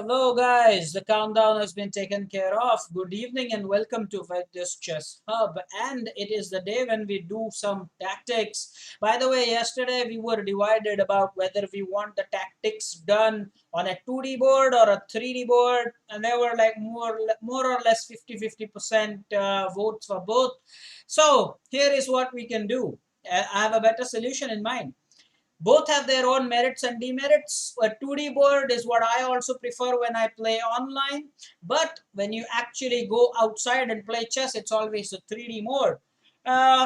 Hello guys, the countdown has been taken care of. Good evening and welcome to Vaidya's Chess Hub. And it is the day when we do some tactics. By the way, yesterday we were divided about whether we want the tactics done on a 2D board or a 3D board. And there were like more or less 50-50% votes for both. So here is what we can do. I have a better solution in mind. Both have their own merits and demerits. A 2D board is what I also prefer when I play online, but when you actually go outside and play chess, it's always a 3D mode.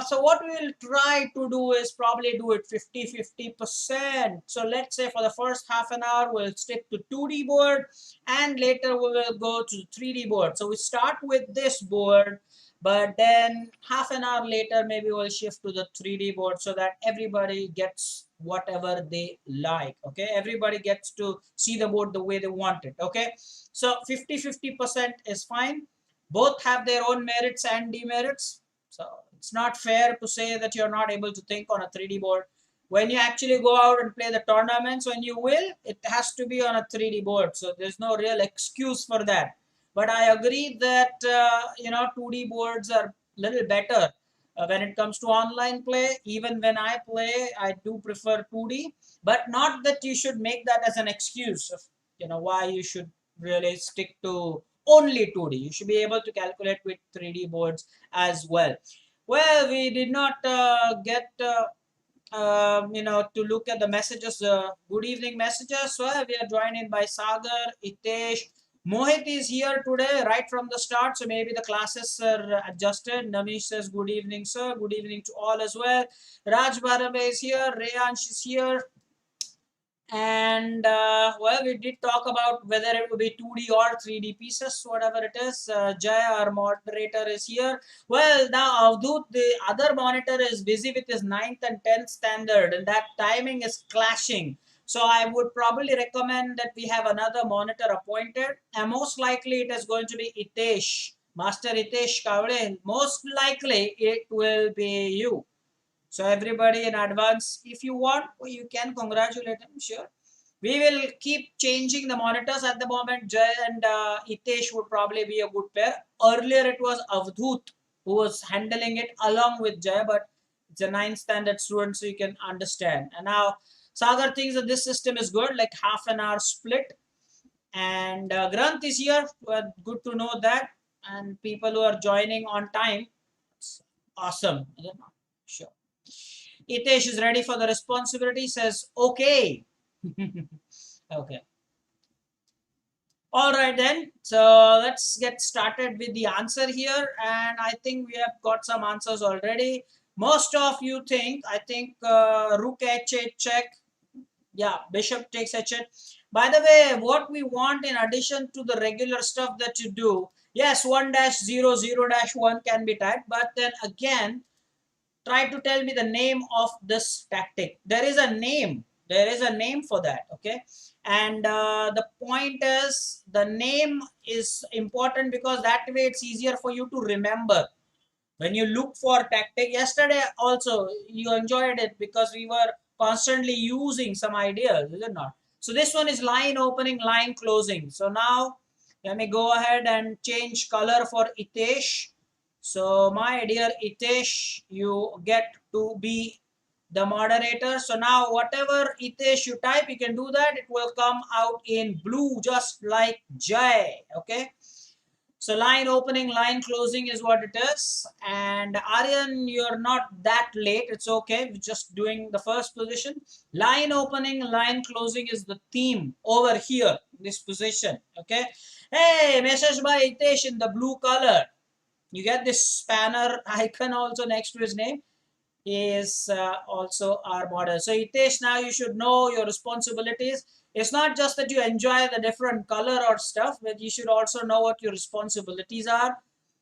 So what we will try to do is probably do it 50-50%. So let's say for the first half an hour, we'll stick to 2D board and later we will go to 3D board. So we start with this board, but then half an hour later, maybe we'll shift to the 3D board so that everybody gets whatever they like. Okay, everybody gets to see the board the way they want it. Okay, so 50-50% is fine. Both have their own merits and demerits. So it's not fair to say that you're not able to think on a 3D board. When you actually go out and play the tournaments, when you will, it has to be on a 3D board. So there's no real excuse for that. But I agree that 2D boards are a little better when it comes to online play. Even when I play, I do prefer 2D, but not that you should make that as an excuse of why you should really stick to only 2D. You should be able to calculate with 3D boards as well. Well, we did not get to look at the messages, good evening messages. So we are joined in by Sagar, Itesh. Mohit is here today right from the start, so maybe the classes are adjusted. Navish says good evening, sir. Good evening to all as well. Raj Barabe is here. Reyansh is here. And well, we did talk about whether it would be 2D or 3D pieces, whatever it is. Jay, our moderator, is here. Well, now Avdut, the other monitor, is busy with his 9th and 10th standard, and that timing is clashing. So I would probably recommend that we have another monitor appointed, and most likely it is going to be Itesh, Master Itesh Kavle. Most likely it will be you. So everybody in advance, if you want, you can congratulate him, sure. We will keep changing the monitors at the moment. Jay and Itesh would probably be a good pair. Earlier it was Avdut who was handling it along with Jay, but it's a 9th standard student, so you can understand. And now Sagar thinks that this system is good, like half an hour split. And Granth is here. Well, good to know that. And people who are joining on time, it's awesome. Sure. Itesh is ready for the responsibility, says, okay. Okay. All right then. So let's get started with the answer here. And I think we have got some answers already. Most of you think, I think Rook H8 check. Yeah, Bishop takes H8. By the way, what we want in addition to the regular stuff that you do, yes, 1-0, 0-1 can be typed. But then again, try to tell me the name of this tactic. There is a name. There is a name for that. Okay. And the point is, the name is important because that way it's easier for you to remember. When you look for tactic, yesterday also you enjoyed it because we were constantly using some ideas, is it not? So this one is line opening, line closing. So now let me go ahead and change color for Itesh. So my dear Itesh, you get to be the moderator. So now whatever Itesh you type, you can do that. It will come out in blue just like Jay. Okay. So line opening, line closing is what it is. And Aryan, you're not that late. It's okay. We're just doing the first position. Line opening, line closing is the theme over here, this position. Okay. Hey, message by Itesh in the blue color. You get this spanner icon also next to his name. He is also our model. So Hitesh, now you should know your responsibilities. It's not just that you enjoy the different color or stuff, but you should also know what your responsibilities are.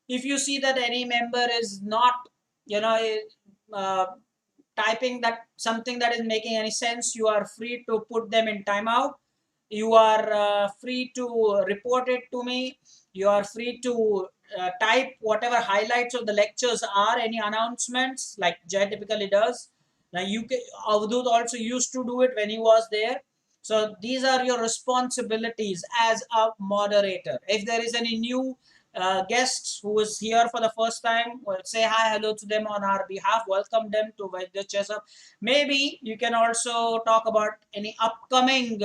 If you see that any member is not, uh, typing that something that is making any sense, you are free to put them in timeout. You are free to report it to me. You are free to type whatever highlights of the lectures are, any announcements like Jay typically does. Now Avdut also used to do it when he was there. So these are your responsibilities as a moderator. If there is any new guests who is here for the first time, well, say hi, hello to them on our behalf. Welcome them to Vaidya Chess Up. Maybe you can also talk about any upcoming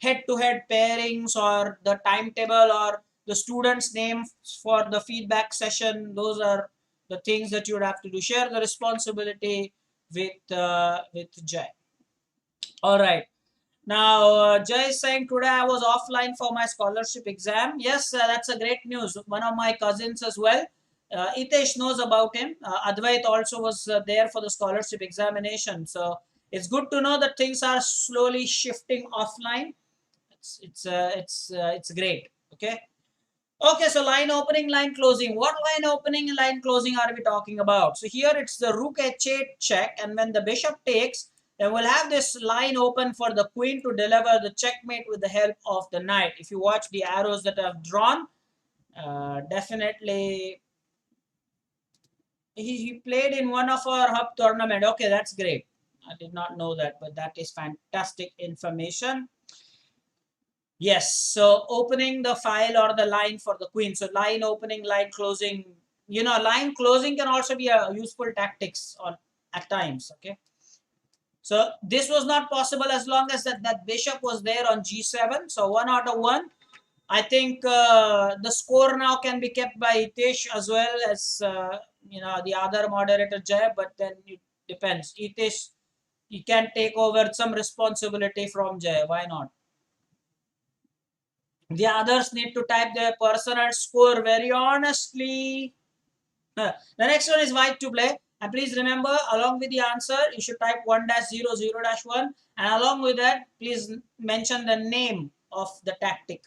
head-to-head pairings or the timetable or the student's name for the feedback session. Those are the things that you would have to do. Share the responsibility with Jay. All right. Now, Jay is saying today I was offline for my scholarship exam. Yes, that's a great news. One of my cousins as well. Itesh knows about him. Advait also was there for the scholarship examination. So it's good to know that things are slowly shifting offline. It's great. Okay. Okay, so line opening, line closing. What line opening and line closing are we talking about? So here it's the rook h8 check, and when the bishop takes, then we'll have this line open for the queen to deliver the checkmate with the help of the knight. If you watch the arrows that I've drawn, definitely he played in one of our hub tournament. Okay, that's great. I did not know that, but that is fantastic information. Yes, so opening the file or the line for the queen. So line opening, line closing. Line closing can also be a useful tactics on at times. Okay. So this was not possible as long as that bishop was there on g7. So 1 out of 1. I think the score now can be kept by Itesh as well as the other moderator Jay, but then it depends. Itesh, he can take over some responsibility from Jay. Why not? The others need to type their personal score very honestly. The next one is white to play. And please remember, along with the answer, you should type 1-0, 0-1. And along with that, please mention the name of the tactic.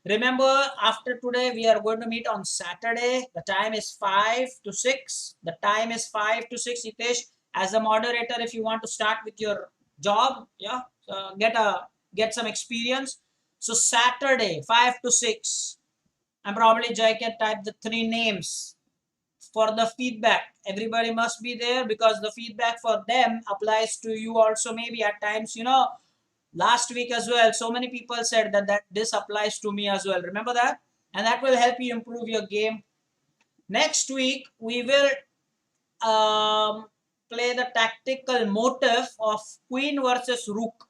Remember, after today, we are going to meet on Saturday. The time is 5 to 6. The time is 5 to 6. Hitesh, as a moderator, if you want to start with your job, yeah, get some experience. So Saturday, 5 to 6. And probably Jai can type the 3 names for the feedback. Everybody must be there because the feedback for them applies to you also. Maybe at times, last week as well, so many people said that this applies to me as well. Remember that? And that will help you improve your game. Next week, we will play the tactical motif of queen versus rook.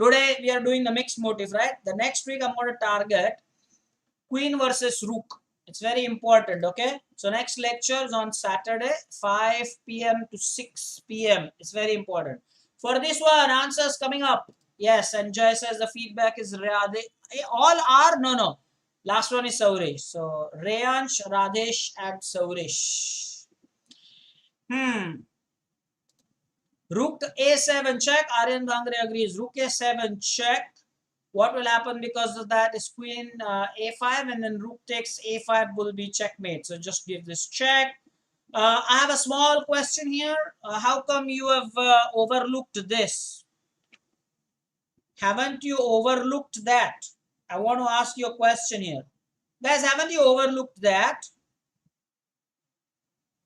Today, we are doing the mixed motif, right? The next week, I'm going to target queen versus rook. It's very important, okay? So next lecture is on Saturday, 5 p.m. to 6 p.m. It's very important. For this one, answers coming up. Yes, and Joy says the feedback is Radhe. All are? No. Last one is Saurish. So Rayansh, Radesh, and Saurish. Rook a7 check. Aryan Gangre agrees. Rook a7 check. What will happen because of that is queen a5 and then rook takes a5 will be checkmate. So just give this check. I have a small question here. How come you have overlooked this? Haven't you overlooked that? I want to ask you a question here. Guys, haven't you overlooked that?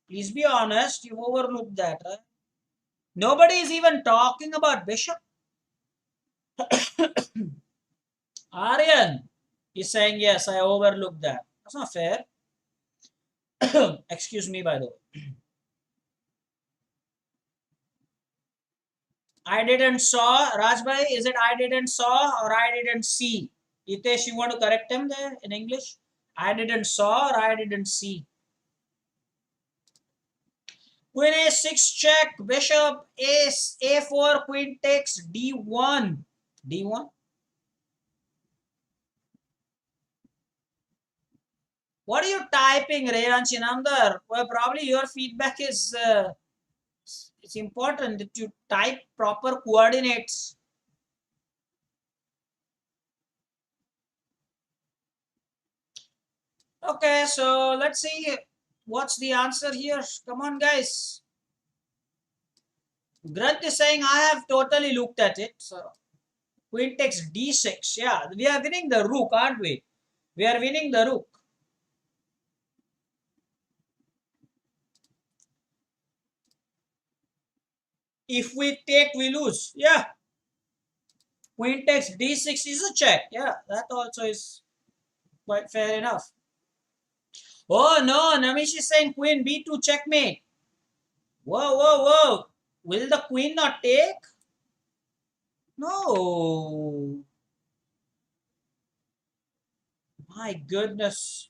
Please be honest. You've overlooked that, right? Nobody is even talking about bishop. Aryan is saying, yes, I overlooked that. That's not fair. Excuse me, by the way. I didn't saw. Rajbhai, is it I didn't saw or I didn't see? Hitesh, you want to correct him there in English? I didn't saw or I didn't see. Queen a6 check. Bishop a4. Queen takes d1. d1. What are you typing, Rehan Chinamdar? Well, probably your feedback is it's important that you type proper coordinates. Okay, so let's see what's the answer here. Come on, guys. Granth is saying I have totally looked at it. So queen takes d6. Yeah, we are winning the rook, aren't we? We are winning the rook. If we take, we lose. Yeah. Queen takes d6 is a check. Yeah, that also is quite fair enough. Oh no, Namish is saying queen b2 checkmate. Whoa, whoa, whoa. Will the queen not take? No. My goodness.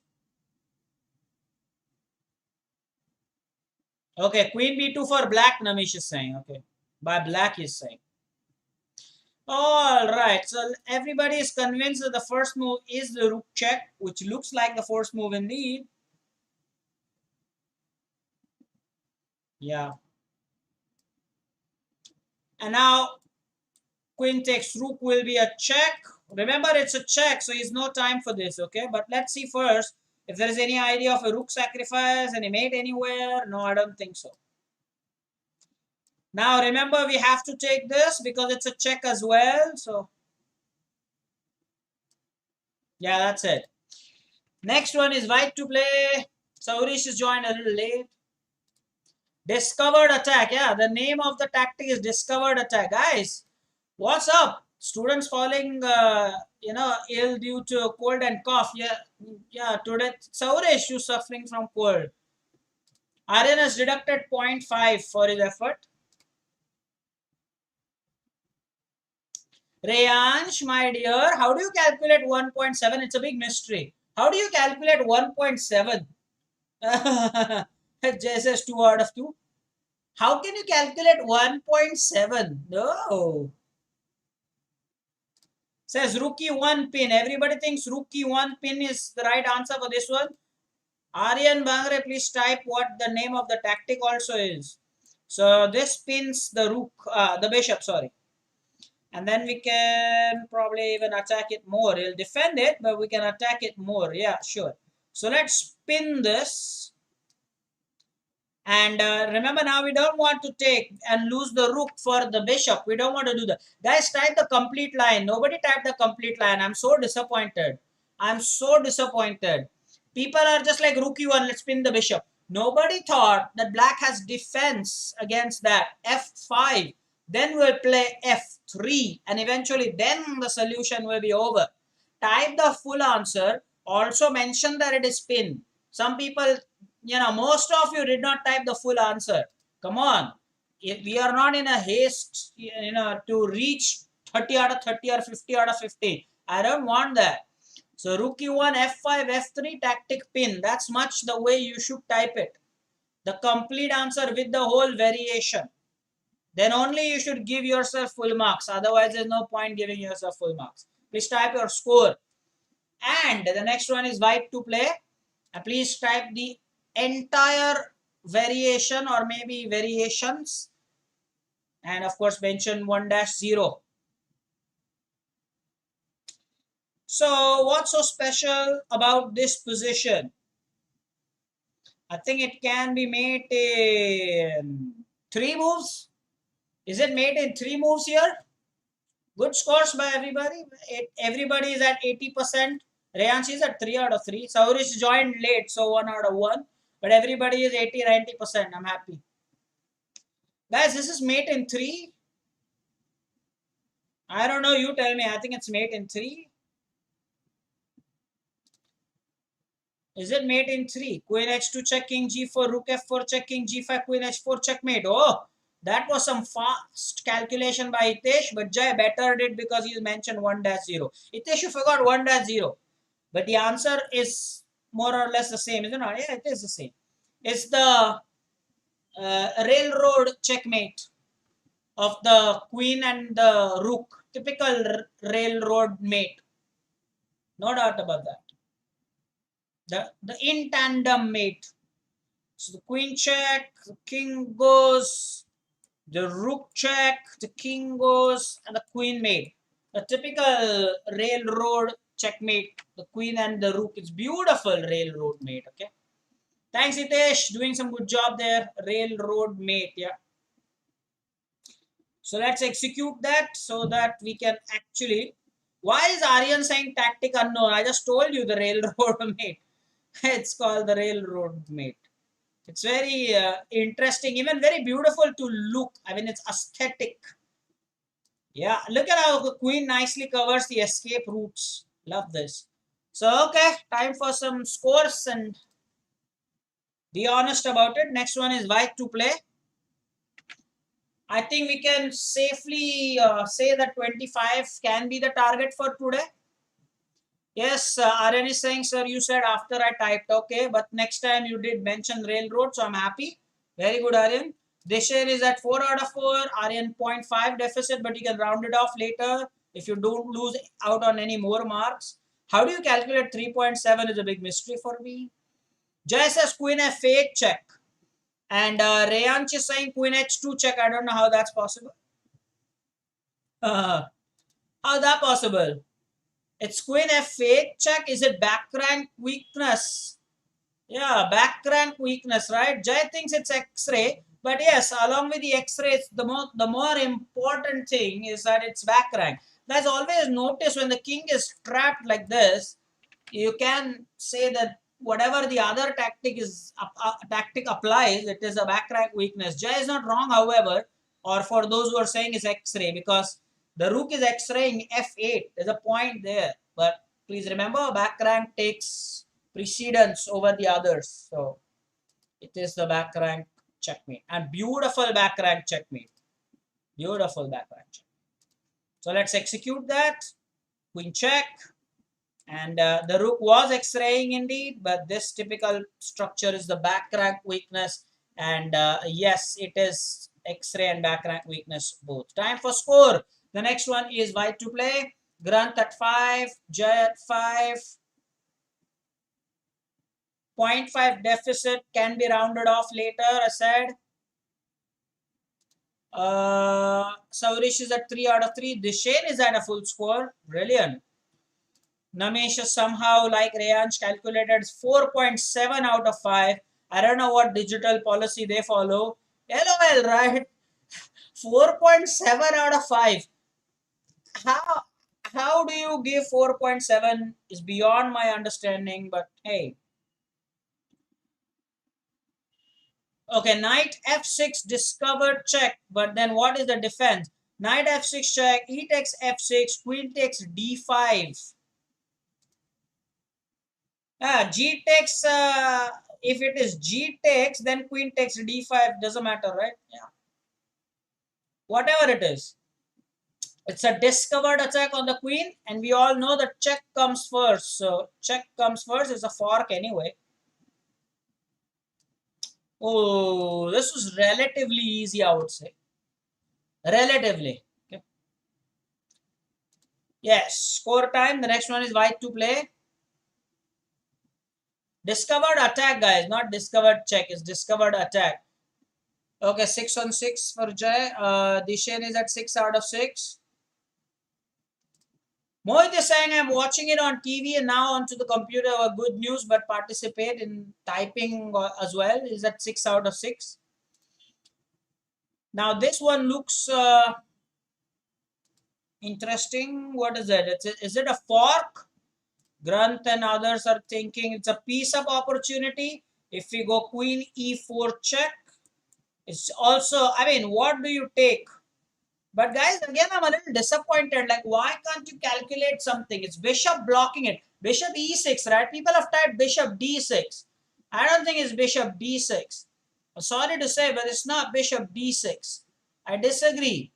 Okay, queen b2 for black, Namish is saying. Okay. By black is saying. All right. So everybody is convinced that the first move is the rook check, which looks like the first move indeed. Yeah. And now queen takes rook will be a check. Remember, it's a check, so it's no time for this, okay? But let's see first if there is any idea of a rook sacrifice, any mate anywhere. No, I don't think so. Now, remember, we have to take this because it's a check as well. So, yeah, that's it. Next one is white to play. Saurish is joined a little late. Discovered attack. Yeah, the name of the tactic is discovered attack. Guys, what's up? Students falling, ill due to cold and cough. Yeah, yeah. Today, Saurish, you suffering from cold. Aryan has deducted 0.5 for his effort. Rayansh, my dear, how do you calculate 1.7? It's a big mystery. How do you calculate 1.7? Jay says 2 out of 2. How can you calculate 1.7? No. Says rookie 1 pin. Everybody thinks rookie 1 pin is the right answer for this one. Aryan Bangre, please type what the name of the tactic also is. So this pins the rook, the bishop, sorry. And then we can probably even attack it more. He'll defend it, but we can attack it more. Yeah, sure. So let's spin this. And remember now, we don't want to take and lose the rook for the bishop. We don't want to do that. Guys, type the complete line. Nobody typed the complete line. I'm so disappointed. I'm so disappointed. People are just like rook e1, let's spin the bishop. Nobody thought that black has defense against that. F5. Then we'll play F3. And eventually then the solution will be over. Type the full answer. Also mention that it is spin. Some people, most of you did not type the full answer. Come on. We are not in a haste, to reach 30 out of 30 or 50 out of 50. I don't want that. So rook e1, f5, f3, tactic pin. That's much the way you should type it. The complete answer with the whole variation. Then only you should give yourself full marks. Otherwise, there's no point giving yourself full marks. Please type your score. And the next one is white to play. Please type the entire variation or maybe variations. And of course, mention 1-0. So what's so special about this position? I think it can be made in 3 moves. Is it made in 3 moves here? Good scores by everybody. Everybody is at 80%. Rayansh is at 3 out of 3. Saurish joined late, so 1 out of 1. But everybody is 80-90%. I'm happy. Guys, this is mate in 3. I don't know. You tell me. I think it's mate in 3. Is it mate in 3? Queen h2 check king g4, rook f4 check king g5, queen h4 checkmate. Oh, that was some fast calculation by Hitesh, but Jai bettered it because he mentioned 1-0. Hitesh, you forgot 1-0. But the answer is more or less the same, isn't it? Yeah, it is the same. It's the railroad checkmate of the queen and the rook. Typical railroad mate. No doubt about that. The in tandem mate. So the queen check, the king goes, the rook check, the king goes, and the queen mate. A typical railroad checkmate. The queen and the rook. It's beautiful railroad mate. Okay. Thanks, Hitesh. Doing some good job there. Railroad mate. Yeah. So let's execute that so that we can actually. Why is Aryan saying tactic unknown? I just told you the railroad mate. It's called the railroad mate. It's very interesting, even very beautiful to look. I mean, it's aesthetic. Yeah, look at how the queen nicely covers the escape routes. Love this. So, okay, time for some scores and be honest about it. Next one is white to play. I think we can safely say that 25 can be the target for today. Yes, Aryan is saying, sir, you said after I typed, okay, but next time you did mention railroad, so I'm happy. Very good, Aryan. Dishan is at 4 out of 4. Aryan 0.5 deficit, but you can round it off later if you don't lose out on any more marks. How do you calculate 3.7 is a big mystery for me. Jay says Queen F8 check. And Rayanch is saying Queen H2 check. I don't know how that's possible. How that possible? It's Queen F8 check. Is it back rank weakness? Yeah, back rank weakness, right? Jay thinks it's X-ray, but yes, along with the X-rays, the more important thing is that it's back rank. Guys, always notice when the king is trapped like this, you can say that whatever the other tactic applies, it is a back rank weakness. Jay is not wrong, however, or for those who are saying it's X-ray, because the rook is X-raying F8. There's a point there, but please remember, back rank takes precedence over the others. So it is the back rank checkmate. And beautiful back rank checkmate. Beautiful back rank check. So let's execute that. Queen check. And the rook was X-raying indeed, but this typical structure is the back rank weakness. And yes, it is X-ray and back rank weakness both. Time for score. The next one is white to play. Grant at 5, Jay at 5. 0.5 deficit can be rounded off later, I said. Saurish is at 3 out of 3. Dishen is at a full score. Brilliant. Namesh somehow, like Rayanch, calculated 4.7 out of 5. I don't know what digital policy they follow. LOL, right? 4.7 out of 5. How how do you give 4.7 is beyond my understanding, but hey. Okay, knight f6 discovered check, but then what is the defense? Knight f6 check, e takes f6, queen takes d5. G takes, if it is G takes, then queen takes D5, doesn't matter, right? Yeah. Whatever it is. It's a discovered attack on the queen, and we all know that check comes first. So check comes first, it's a fork anyway. Oh, this was relatively easy, I would say. Relatively. Okay. Yes, score time. The next one is white to play. Discovered attack, guys, not discovered check. It's discovered attack. Okay, 6 on 6 for Jay. Dishen is at 6 out of 6. Mohit is saying I'm watching it on TV and now onto the computer. Good news, but participate in typing as well. Is at 6 out of 6. Now this one looks interesting. What is it? Is it a fork? Grant and others are thinking it's a piece of opportunity. If we go queen e4 check, it's also, I mean, what do you take? But guys, again, I'm a little disappointed. Like, why can't you calculate something? It's bishop blocking it. Bishop e6, right? People have typed bishop d6. I don't think it's bishop d6. I'm sorry to say, but it's not bishop d6. I disagree.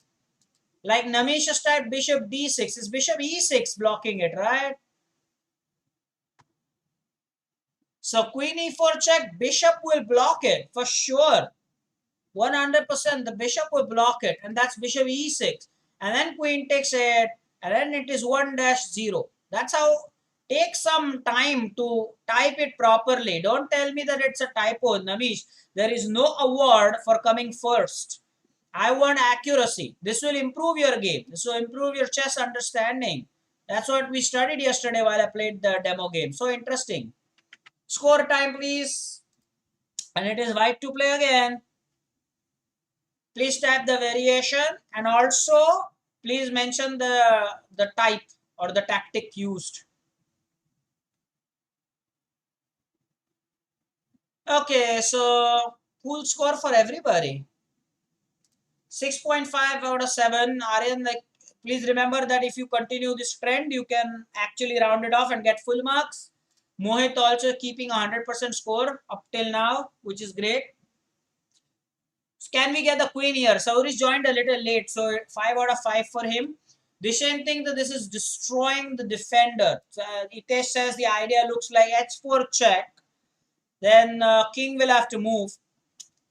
Like Namish has typed bishop d6. It's bishop e6 blocking it, right? So queen e4 check, bishop will block it for sure. 100% the bishop will block it, and that's bishop e6, and then queen takes it, and then it is 1-0. That's how. Take some time to type it properly. Don't tell me that it's a typo, Namish. There is no award for coming first. I want accuracy. This will improve your game. This will improve your chess understanding. That's what we studied yesterday while I played the demo game. So interesting. Score time, please. And it is white to play again. Please type the variation, and also please mention the type or the tactic used. Okay, so cool score for everybody. 6.5 out of 7. Aryan, like, Please remember that if you continue this trend, you can actually round it off and get full marks. Mohit also keeping 100% score up till now, which is great. Can we get the queen here? Saurish joined a little late, so 5 out of 5 for him. Dishan thinks that this is destroying the defender. Itesh says the idea looks like h4 check. Then king will have to move.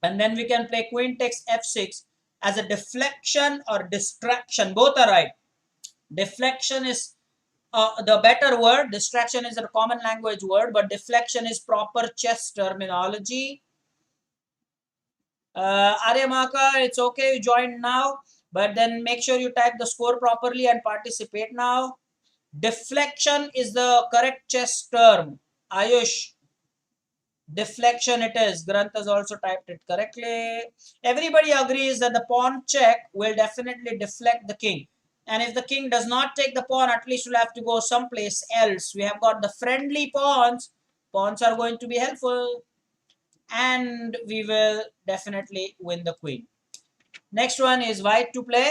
And then we can play queen takes f6 as a deflection or distraction. Both are right. Deflection is the better word. Distraction is a common language word, but deflection is proper chess terminology. Aryamaka, it's okay, you joined now, but then make sure you type the score properly and participate now. Deflection is the correct chess term. Ayush, deflection it is. Granth has also typed it correctly. Everybody agrees that the pawn check will definitely deflect the king. And if the king does not take the pawn, at least we'll have to go someplace else. We have got the friendly pawns. Pawns are going to be helpful. And we will definitely win the queen. Next one is white to play.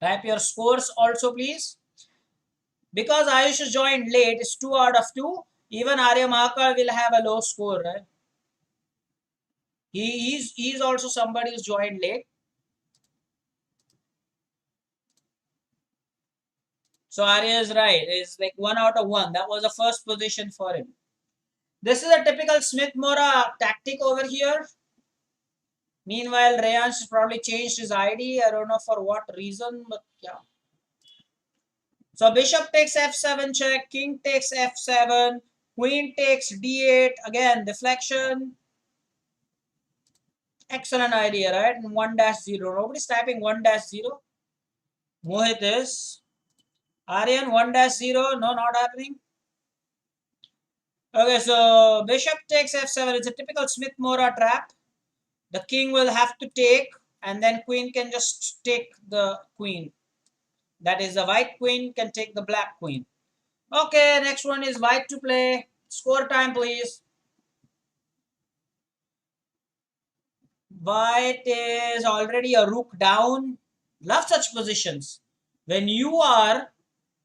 Type your scores also, please. Because Ayush has joined late, it's 2 out of 2. Even Arya Mahakal will have a low score, right? He's also somebody who's joined late. So Arya is right. It's like 1 out of 1. That was the first position for him. This is a typical Smith-Mora tactic over here. Meanwhile, Rayansh has probably changed his ID. I don't know for what reason, but yeah. So bishop takes f7 check, king takes f7, queen takes d8. Again, deflection. Excellent idea, right? And 1-0. Nobody's typing 1-0. Mohit is. Aryan 1-0. No, not happening. Okay, so bishop takes f7. It's a typical Smith-Mora trap. The king will have to take, and then queen can just take the queen. That is, the white queen can take the black queen. Okay, next one is white to play. Score time, please. White is already a rook down. Love such positions. When you are,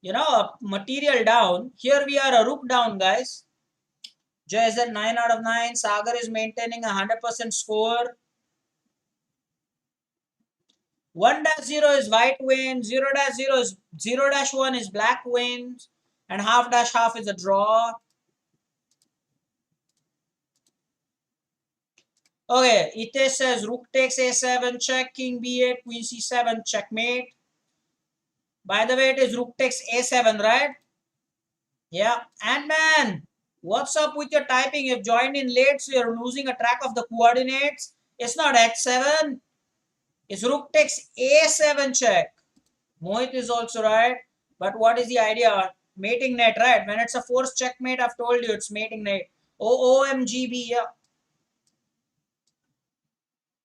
a material down, here we are a rook down, guys. Jay is at 9 out of 9. Sagar is maintaining a 100% score. 1-0 is white wins. 0-0 is 0-1 is black wins. And half-half is a draw. Okay, Ite says rook takes a7 check, king b8, queen c7 checkmate. By the way, it is rook takes a7, right? Yeah. And man, what's up with your typing? You've joined in late, so you're losing a track of the coordinates. It's not h7. It's rook takes a7 check. Mohit is also right. But what is the idea? Mating net, right? When it's a forced checkmate, I've told you it's mating net. OMGB, yeah.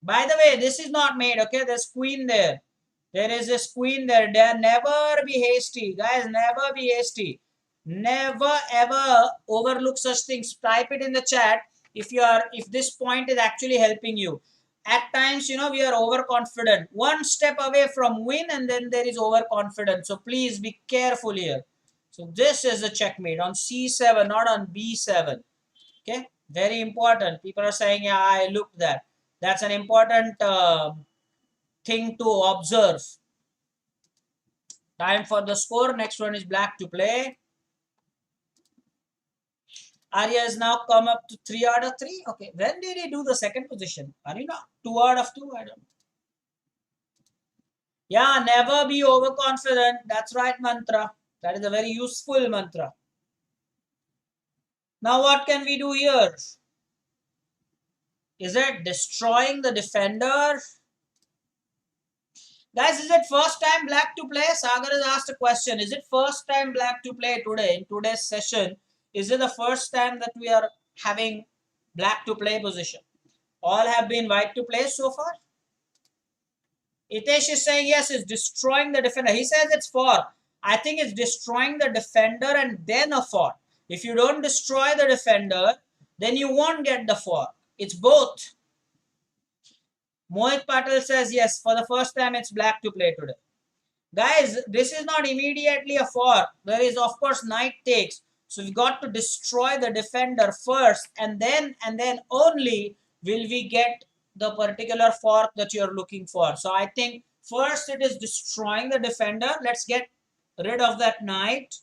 By the way, this is not made, okay? There's queen there. There is this queen there. Never be hasty. Guys, never be hasty. Never ever overlook such things. Type it in the chat if this point is actually helping you. At times, we are overconfident. One step away from win and then there is overconfidence. So please be careful here. So this is a checkmate on c7, not on b7. Okay, very important. People are saying, yeah, I looked that. That's an important thing to observe. Time for the score. Next one is black to play. Arya has now come up to 3 out of 3. Okay, when did he do the second position? Arina, 2 out of 2. I don't know. Yeah, never be overconfident. That's right, mantra. That is a very useful mantra. Now, what can we do here? Is it destroying the defender? Guys, is it first time black to play? Sagar has asked a question. Is it first time black to play today in today's session? Is it the first time that we are having black to play position? All have been white to play so far? Itesh is saying yes, it's destroying the defender. He says it's for. I think it's destroying the defender and then a for. If you don't destroy the defender, then you won't get the for. It's both. Mohit Patel says yes, for the first time it's black to play today. Guys, this is not immediately a fork. There is, of course, knight takes. So we got to destroy the defender first, and then only will we get the particular fork that you're looking for. So I think first it is destroying the defender. Let's get rid of that knight,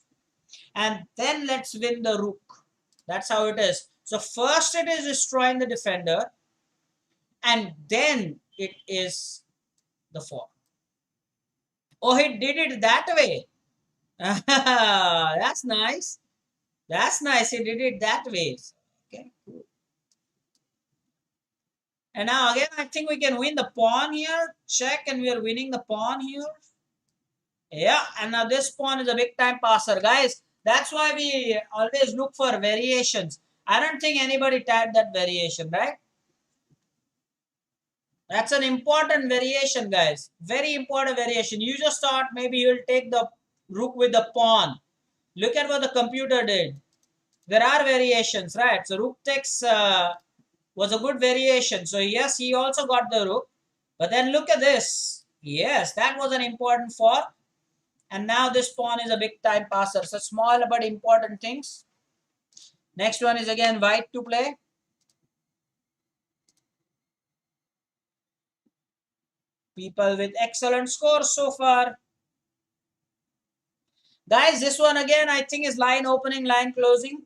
and then let's win the rook. That's how it is. So first it is destroying the defender, and then it is the fork. Oh, he did it that way. That's nice. That's nice. He did it that way. Okay, cool. And now again, I think we can win the pawn here. Check, and we are winning the pawn here. Yeah, and now this pawn is a big time passer, guys. That's why we always look for variations. I don't think anybody tagged that variation, right? That's an important variation, guys. Very important variation. You just thought maybe you'll take the rook with the pawn. Look at what the computer did. There are variations, right? So rook takes was a good variation. So yes, he also got the rook. But then look at this. Yes, that was an important fork. And now this pawn is a big time passer. So small but important things. Next one is again white to play. People with excellent scores so far. Guys, this one again I think is line opening, line closing.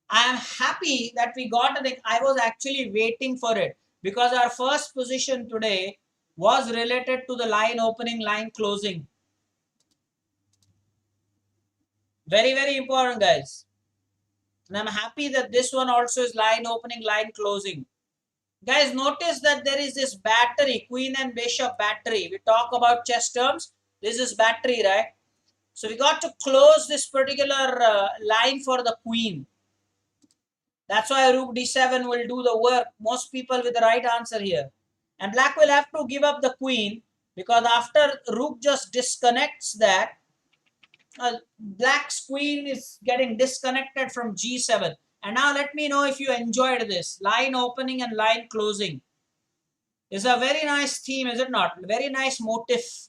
I am happy that we got it. I was actually waiting for it because our first position today was related to the line opening, line closing. Very, very important, guys. And I'm happy that this one also is line opening, line closing. Guys, notice that there is this battery, queen and bishop battery. We talk about chess terms. This is battery, right? So we got to close this particular line for the queen. That's why rook d7 will do the work. Most people with the right answer here. And black will have to give up the queen because after rook just disconnects that, black's queen is getting disconnected from g7. And now let me know if you enjoyed this. Line opening and line closing is a very nice theme, is it not? Very nice motif.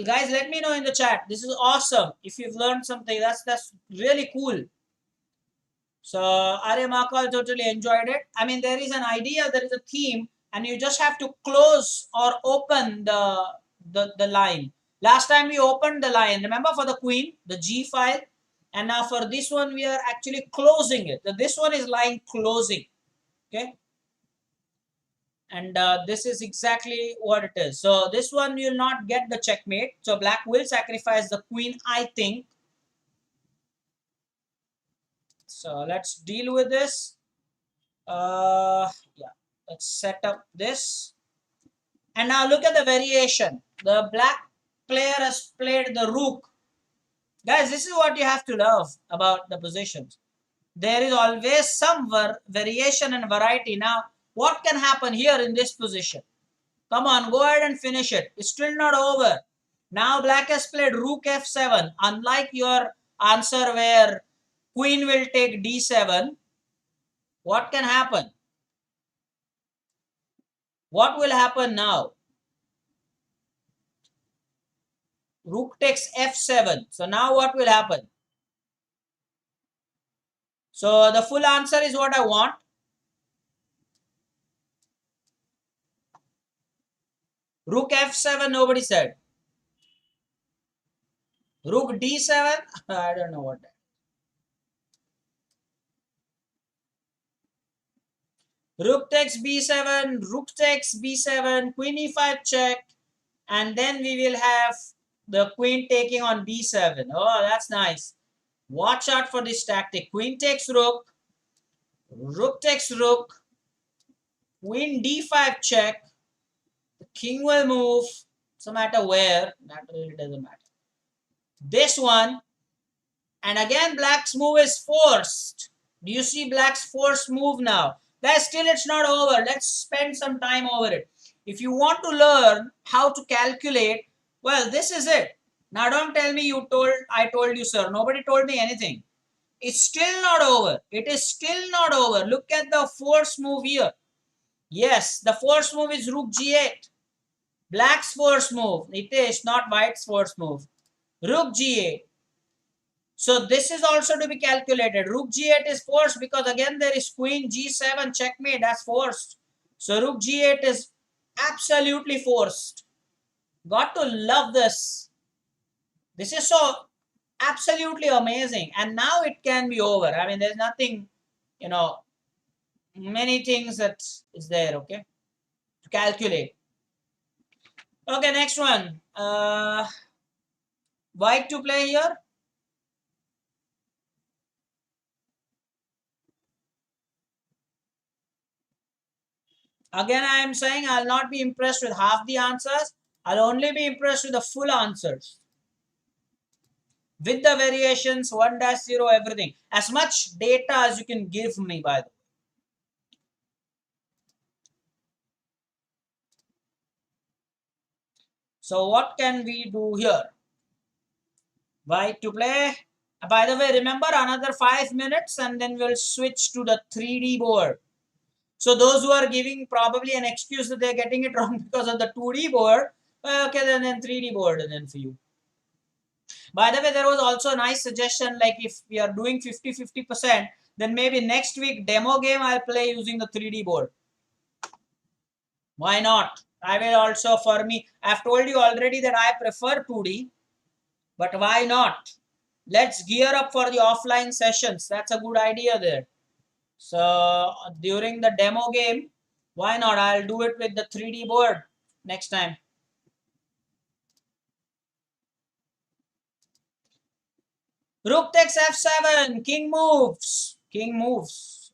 Guys, let me know in the chat. This is awesome. If you've learned something, that's really cool. So Arya Makal totally enjoyed it. I mean, there is an idea, there is a theme, and you just have to close or open the line. Last time we opened the line, remember, for the queen, the G file, and now for this one we are actually closing it. This one is line closing, okay? And this is exactly what it is. So this one you will not get the checkmate. So black will sacrifice the queen, I think. So let's deal with this. Yeah, let's set up this. And now look at the variation. The black player has played the rook. Guys, this is what you have to love about the positions. There is always some variation and variety. Now, what can happen here in this position? Come on, go ahead and finish it. It's still not over. Now black has played rook f7. Unlike your answer where queen will take d7, what can happen? What will happen now? Rook takes f7. So now what will happen? So the full answer is what I want. Rook f7, nobody said. Rook d7, I don't know what that. Rook takes b7, rook takes b7, queen e5 check, and then we will have the queen taking on b7. Oh, that's nice. Watch out for this tactic. Queen takes rook, rook takes rook, queen d5 check, the king will move, no matter where, that really doesn't matter. This one, and again black's move is forced. Do you see black's forced move now? Guys, still it's not over. Let's spend some time over it. If you want to learn how to calculate, well, this is it. Now don't tell me I told you, sir. Nobody told me anything. It's still not over. It is still not over. Look at the force move here. Yes, the force move is rook g8. Black's first move. It is not white's first move. Rook g8. So this is also to be calculated. Rook g8 is forced because again there is queen g7 checkmate. That's forced. So rook g8 is absolutely forced. Got to love this. This is so absolutely amazing. And now it can be over. I mean, there's nothing, you know, many things that is there, okay, to calculate. Okay, next one. White to play here. Again, I am saying I'll not be impressed with half the answers. I'll only be impressed with the full answers. With the variations, 1-0, everything. As much data as you can give me, by the way. So what can we do here? White to play. By the way, remember another 5 minutes and then we'll switch to the 3D board. So those who are giving probably an excuse that they're getting it wrong because of the 2D board, okay, then 3D board then for you. By the way, there was also a nice suggestion, like if we are doing 50-50%, then maybe next week demo game I'll play using the 3D board. Why not? I will also, for me, I've told you already that I prefer 2D, but why not? Let's gear up for the offline sessions. That's a good idea there. So during the demo game, why not? I'll do it with the 3D board next time. Rook takes f7. King moves. King moves.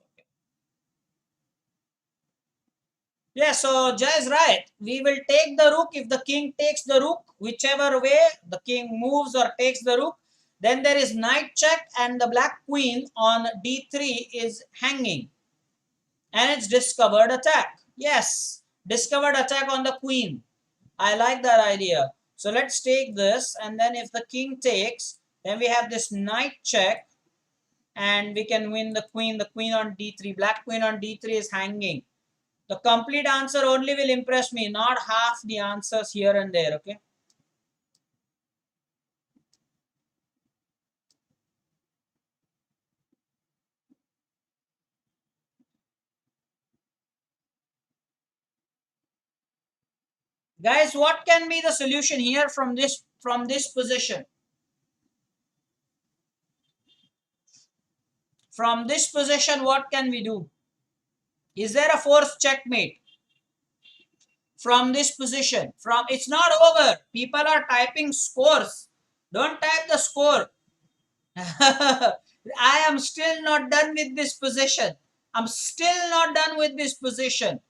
Yeah, so Jay is right. We will take the rook if the king takes the rook. Whichever way the king moves or takes the rook. Then there is knight check and the black queen on d3 is hanging. And it's discovered attack. Yes, discovered attack on the queen. I like that idea. So let's take this, and then if the king takes, then we have this knight check and we can win the queen on d3. Black queen on d3 is hanging. The complete answer only will impress me, not half the answers here and there, okay? Guys, what can be the solution here from this position? From this position, what can we do? Is there a fourth checkmate? From this position, from it's not over. People are typing scores. Don't type the score. I am still not done with this position. I'm still not done with this position.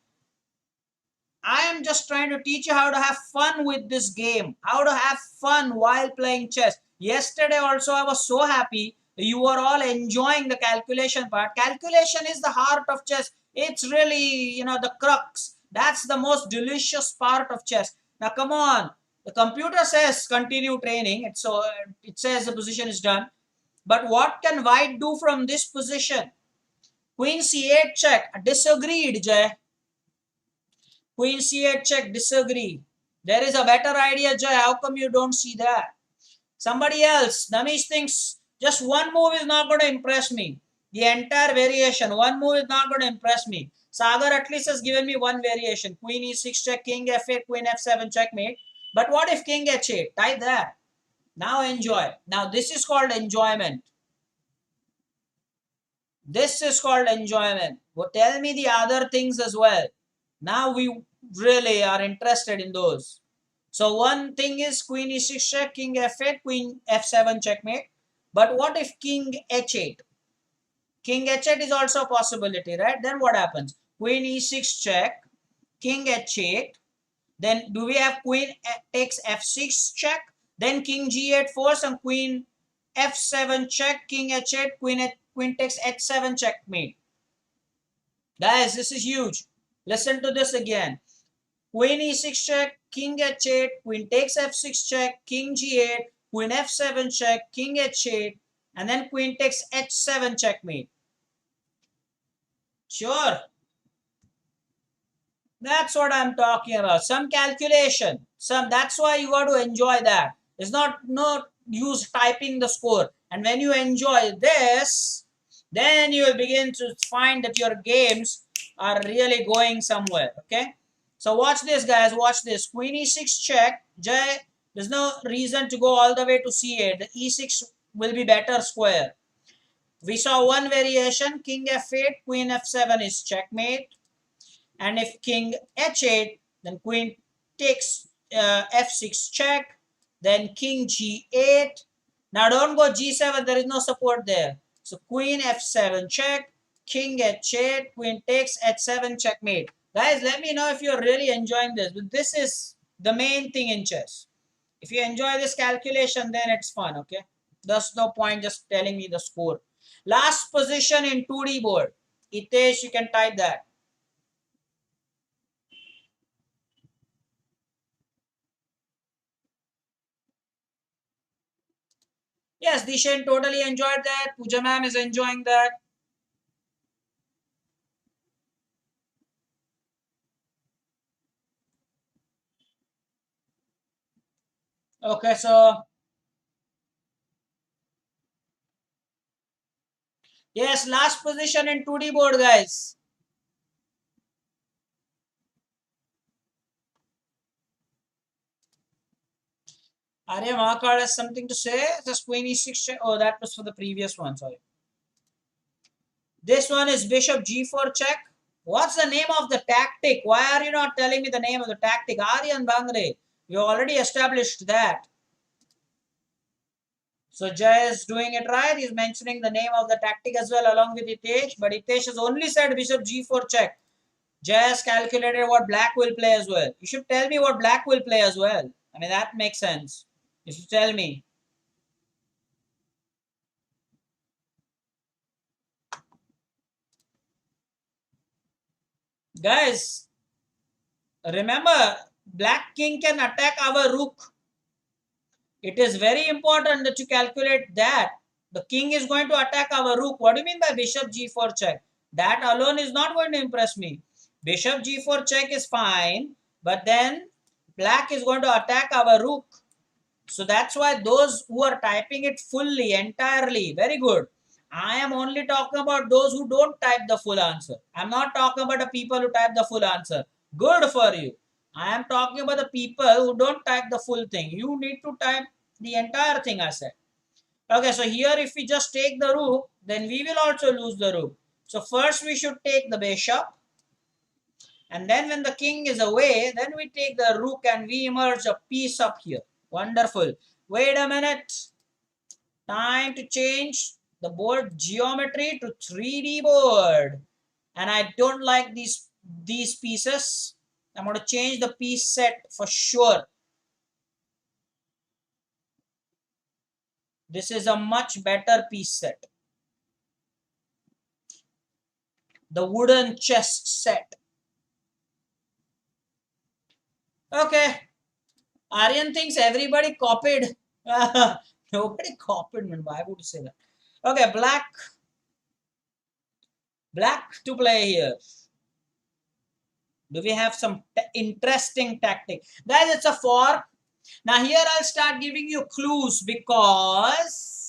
I am just trying to teach you how to have fun with this game, how to have fun while playing chess. Yesterday also I was so happy you were all enjoying the calculation part. Calculation is the heart of chess. It's really, the crux. That's the most delicious part of chess. Now come on. The computer says continue training. It says the position is done. But what can white do from this position? Queen c8 check. Disagreed, Jay. Queen c8 check, disagree. There is a better idea, Jay. How come you don't see that? Somebody else. Namish thinks just one move is not going to impress me. The entire variation, one move is not going to impress me. Sagar at least has given me one variation. Queen e6 check, king f8, queen f7 checkmate. But what if king h8? Type that. Now enjoy. Now this is called enjoyment. This is called enjoyment. Well, tell me the other things as well. Now we really are interested in those. So one thing is queen e6 check, king f8, queen f7 checkmate. But what if king h8? King h8 is also a possibility, right? Then what happens? Queen e6 check, king h8. Then do we have queen takes f6 check? Then king g8 force and queen f7 check, king h8, queen takes h7 checkmate. Guys, this is huge. Listen to this again. Queen e6 check, king h8, queen takes f6 check, king g8, queen f7 check, king h8, and then queen takes h7 checkmate. Sure. That's what I'm talking about. Some calculation. That's why you got to enjoy that. It's not use typing the score. And when you enjoy this, then you will begin to find that your games are really going somewhere. Okay. So watch this, guys. Watch this. Queen e6 check. J. There's no reason to go all the way to c8. The e6 will be better square. We saw one variation. King f8. Queen f7 is checkmate. And if king h8, then queen takes f6 check, then king g8. Now don't go g7, there is no support there. So queen f7 check, king h8, queen takes h7 checkmate. Guys, let me know if you're really enjoying this. But this is the main thing in chess. If you enjoy this calculation, then it's fun, okay? There's no point just telling me the score. Last position in 2D board. Itesh, you can type that. Yes, Dishan totally enjoyed that. Pooja ma'am is enjoying that. Okay, so yes, last position in 2D board, guys. Arya Mahakal has something to say. Just Queen e6. Oh, that was for the previous one. Sorry. This one is Bishop g4 check. What's the name of the tactic? Why are you not telling me the name of the tactic? Aryan Bangre. You already established that. So Jay is doing it right. He's mentioning the name of the tactic as well along with Itesh. But Itesh has only said Bishop g4 check. Just calculated what black will play as well. You should tell me what black will play as well. I mean, that makes sense. You should tell me. Guys, remember, black king can attack our rook. It is very important that you calculate that. The king is going to attack our rook. What do you mean by bishop g4 check? That alone is not going to impress me. Bishop g4 check is fine, but then black is going to attack our rook. So that's why those who are typing it fully, entirely, very good. I am only talking about those who don't type the full answer. I'm not talking about the people who type the full answer. Good for you. I am talking about the people who don't type the full thing. You need to type the entire thing I said. Okay, so here if we just take the rook, then we will also lose the rook. So first we should take the bishop. And then when the king is away, then we take the rook and we emerge a piece up here. Wonderful. Wait a minute. Time to change the board geometry to 3D board. And I don't like these pieces. I'm going to change the piece set for sure. This is a much better piece set. The wooden chess set. Okay. Aryan thinks everybody copied. Nobody copied, man. Why would you say that? Okay, black to play here. Do we have some interesting tactic? Guys, it's a fork. Now here I'll start giving you clues because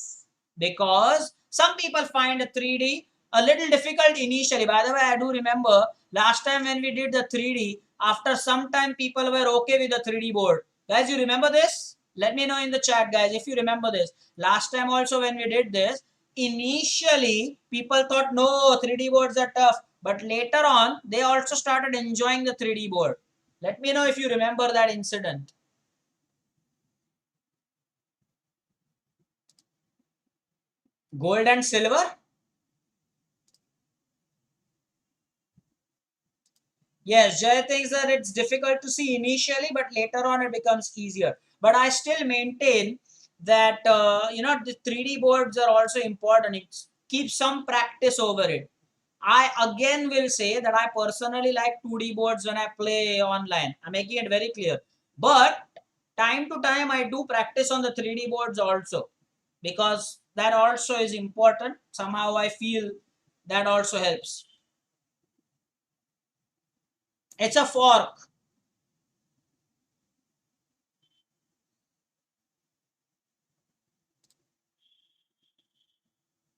some people find a 3D a little difficult initially. By the way, I do remember last time when we did the 3D, after some time people were okay with the 3D board. Guys, you remember this? Let me know in the chat, guys, if you remember this. Last time also when we did this, initially people thought no, 3D boards are tough. But later on, they also started enjoying the 3D board. Let me know if you remember that incident. Gold and silver? Yes, Jay thinks that it's difficult to see initially, but later on it becomes easier. But I still maintain that the 3D boards are also important. It keeps some practice over it. I again will say that I personally like 2D boards when I play online. I'm making it very clear. But time to time I do practice on the 3D boards also because that also is important. Somehow I feel that also helps. It's a fork.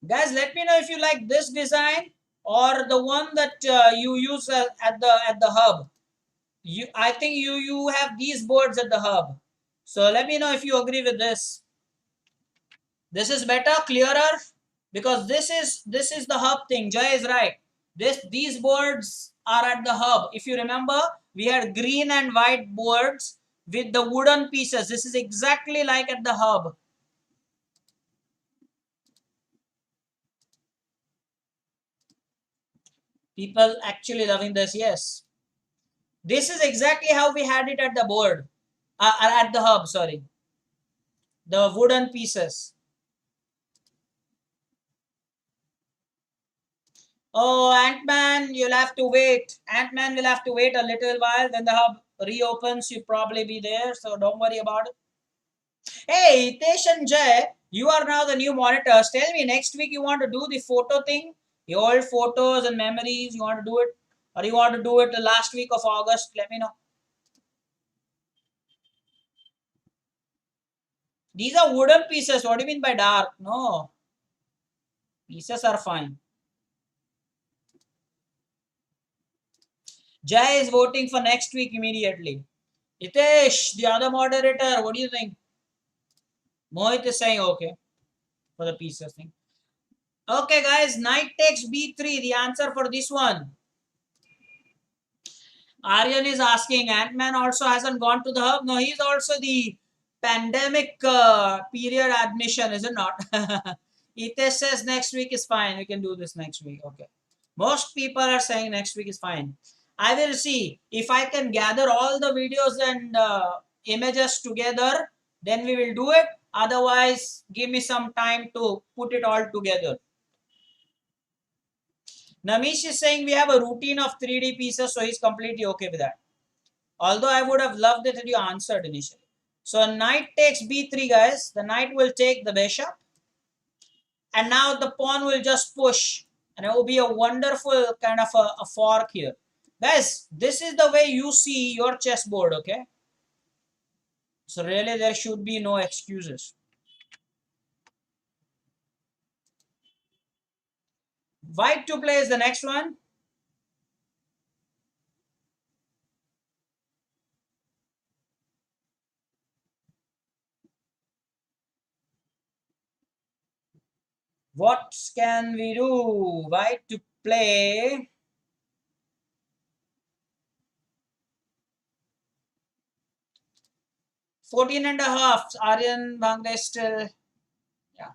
Guys, let me know if you like this design or the one that you use at the hub. I think you have these boards at the hub. So let me know if you agree with this. This is better, clearer, because this is the hub thing. Jay is right. These boards are at the hub. If you remember, we had green and white boards with the wooden pieces. This is exactly like at the hub. People actually loving this. Yes, this is exactly how we had it at the board, at the hub. Sorry, the wooden pieces. Oh, Ant-Man, you'll have to wait. Ant-Man will have to wait a little while. Then the hub reopens. You'll probably be there. So don't worry about it. Hey, Hitesh and Jay, you are now the new monitors. Tell me, next week you want to do the photo thing? The old photos and memories, you want to do it? Or you want to do it the last week of August? Let me know. These are wooden pieces. What do you mean by dark? No, pieces are fine. Jay is voting for next week immediately. Hitesh, the other moderator, what do you think? Mohit is saying okay for the pieces thing. Okay, guys, knight takes b3. The answer for this one. Aryan is asking, Ant-Man also hasn't gone to the hub. No, he's also the pandemic period admission, is it not? Hitesh says next week is fine. We can do this next week. Okay. Most people are saying next week is fine. I will see if I can gather all the videos and images together. Then we will do it. Otherwise, give me some time to put it all together. Namish is saying we have a routine of 3D pieces, so he's completely okay with that. Although I would have loved it if you answered initially. So knight takes b3, guys. The knight will take the bishop. And now the pawn will just push. And it will be a wonderful kind of a fork here. Guys, this is the way you see your chessboard, okay? So really there should be no excuses. White to play is the next one. What can we do? White to play. 14 and a half. Aryan Bangladesh still. Yeah.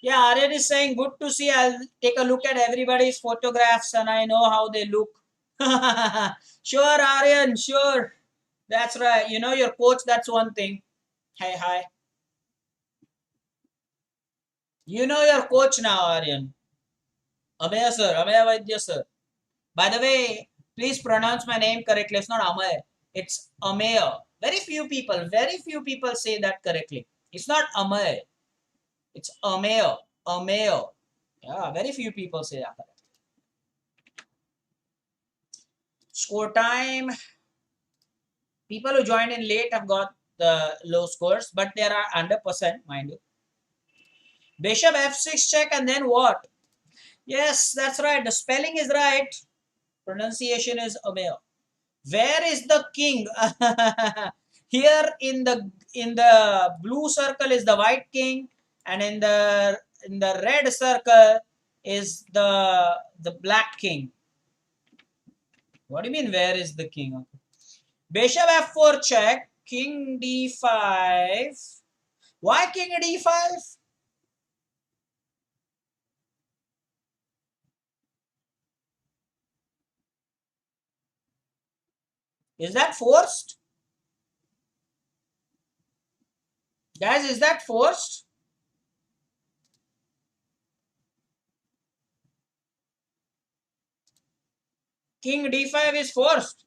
Yeah, Aryan is saying, good to see. I'll take a look at everybody's photographs and I know how they look. Sure, Aryan, sure. That's right. You know your coach, that's one thing. Hey, hi. You know your coach now, Aryan. Ameya sir, Ameya Vaidya sir. By the way, please pronounce my name correctly. It's not Amay. It's Ameya. Very few people say that correctly. It's not Amay. It's Ameya. Ameya. Yeah, very few people say that correctly. Score time. People who joined in late have got the low scores, but there are under percent, mind you. Bishop f6 check and then what? Yes, that's right. The spelling is right. Pronunciation is Amir. Where is the king? Here in the blue circle is the white king, and in the red circle is the black king. What do you mean? Where is the king? Okay. Bishop f4 check. King d5. Why king d5? Is that forced? Guys, is that forced? King d5 is forced.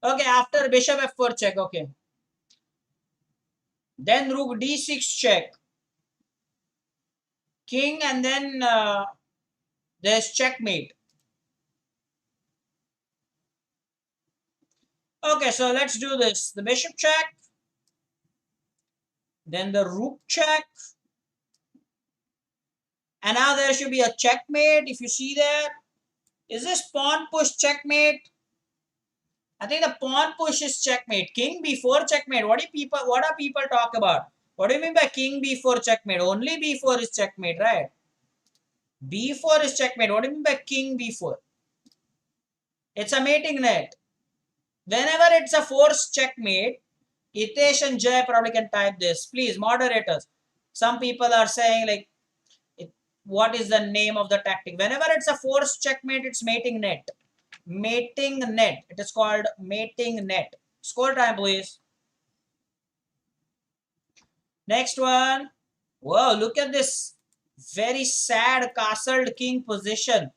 Okay, after bishop f4 check. Okay. Then rook d6 check. King and then There's checkmate. Okay, so let's do this. The bishop check, then the rook check, and now there should be a checkmate. If you see there, is this pawn push checkmate? I think the pawn push is checkmate. King b4 checkmate. What are people talk about? What do you mean by king b4 checkmate? Only b4 is checkmate, right? b4 is checkmate. What do you mean by king b4? It's a mating net. Whenever it's a forced checkmate, Hitesh and Jay probably can type this. Please, moderators. Some people are saying like, what is the name of the tactic? Whenever it's a forced checkmate, it's mating net. Mating net. It is called mating net. Score time, please. Next one. Whoa, look at this very sad castled king position.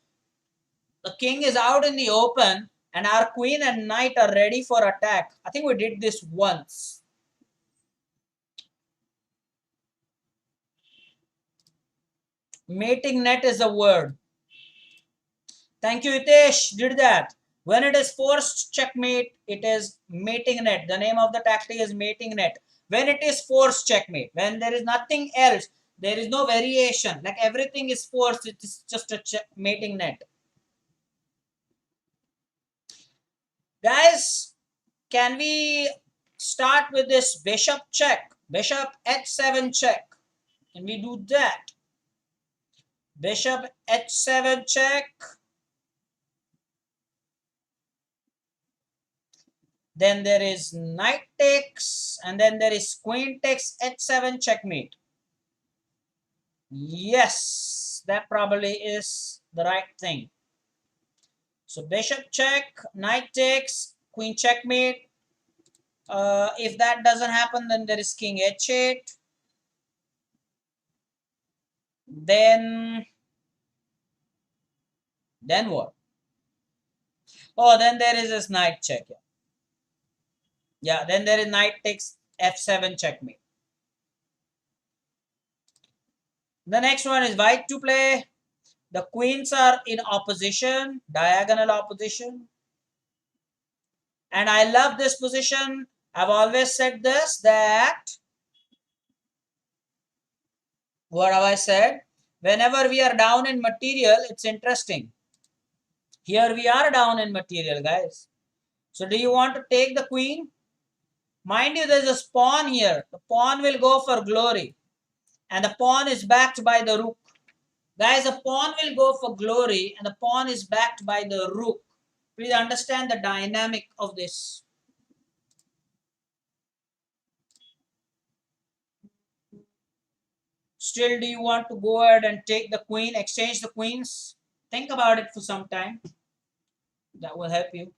The king is out in the open and our queen and knight are ready for attack. I think we did this once. Mating net is the word. Thank you, Hitesh. Did that. When it is forced checkmate, it is mating net. The name of the tactic is mating net. When it is forced checkmate, when there is nothing else, there is no variation. Like everything is forced, it is just a mating net. Guys, can we start with this bishop check? Bishop h7 check. Can we do that? Bishop h7 check. Then there is knight takes, and then there is queen takes h7 checkmate. Yes, that probably is the right thing. So bishop check, knight takes, queen checkmate. If that doesn't happen, then there is king h8. Then what? Oh, then there is this knight check. Yeah, then there is knight takes f7 checkmate. The next one is white to play. The queens are in opposition, diagonal opposition. And I love this position. I've always said this, that what have I said? Whenever we are down in material, it's interesting. Here we are down in material, guys. So do you want to take the queen? Mind you, there's a pawn here. The pawn will go for glory. And the pawn is backed by the rook. Guys, the pawn will go for glory and the pawn is backed by the rook. Please understand the dynamic of this. Still, do you want to go ahead and take the queen, exchange the queens? Think about it for some time. That will help you.